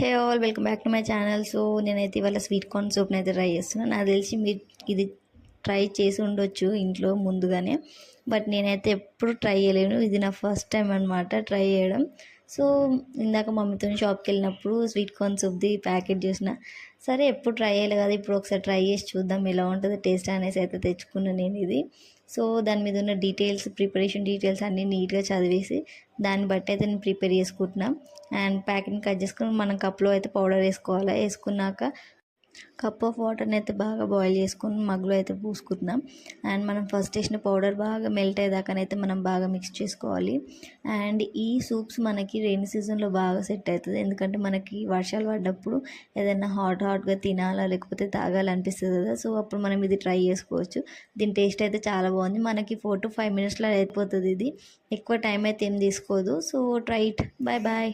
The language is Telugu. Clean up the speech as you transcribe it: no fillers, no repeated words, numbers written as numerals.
Hey all welcome back to my channel. So నేనైతే ఇవాళ స్వీట్ కార్న్ సూప్ని అయితే ట్రై చేస్తున్నాను. నాకు తెలిసి మీరు ఇది ట్రై చేసి ఉండొచ్చు ఇంట్లో ముందుగానే, బట్ నేనైతే ఎప్పుడు ట్రై చేయలేను. ఇది నా ఫస్ట్ టైం అనమాట ట్రై చేయడం. సో ఇందాక మమ్మీతో షాప్కి వెళ్ళినప్పుడు స్వీట్ కార్న్ సూప్ది ప్యాకెట్ చూసిన, సరే ఎప్పుడు ట్రై చేయలేదు కదా, ఇప్పుడు ఒకసారి ట్రై చేసి చూద్దాం ఎలా ఉంటుందో టేస్ట్ అనేసి అయితే తెచ్చుకున్నాను నేను ఇది. సో దాని మీద ఉన్న డీటెయిల్స్, ప్రిపరేషన్ డీటెయిల్స్ అన్నీ నీట్గా చదివేసి దాన్ని బట్టి అయితే నేను ప్రిపేర్ చేసుకుంటున్నాం. అండ్ ప్యాకెట్ని కట్ చేసుకుని మనం కప్లో అయితే పౌడర్ వేసుకోవాలి. వేసుకున్నాక కప్ ఆఫ్ వాటర్ని అయితే బాగా బాయిల్ చేసుకొని మగ్గులో అయితే పూసుకుంటున్నాం. అండ్ మనం ఫస్ట్ వేసిన పౌడర్ బాగా మెల్ట్ అయ్యేదాకానైతే మనం బాగా మిక్స్ చేసుకోవాలి. అండ్ ఈ సూప్స్ మనకి రెయినీ సీజన్లో బాగా సెట్ అవుతుంది, ఎందుకంటే మనకి వర్షాలు పడ్డప్పుడు ఏదైనా హాట్గా తినాలా లేకపోతే తాగాలనిపిస్తుంది కదా, సో అప్పుడు మనం ఇది ట్రై చేసుకోవచ్చు. దీని టేస్ట్ అయితే చాలా బాగుంది. మనకి 4 to 5 minutesలో అయిపోతుంది. ఇది ఎక్కువ టైం అయితే ఏం తీసుకోదు. So try it. Bye bye.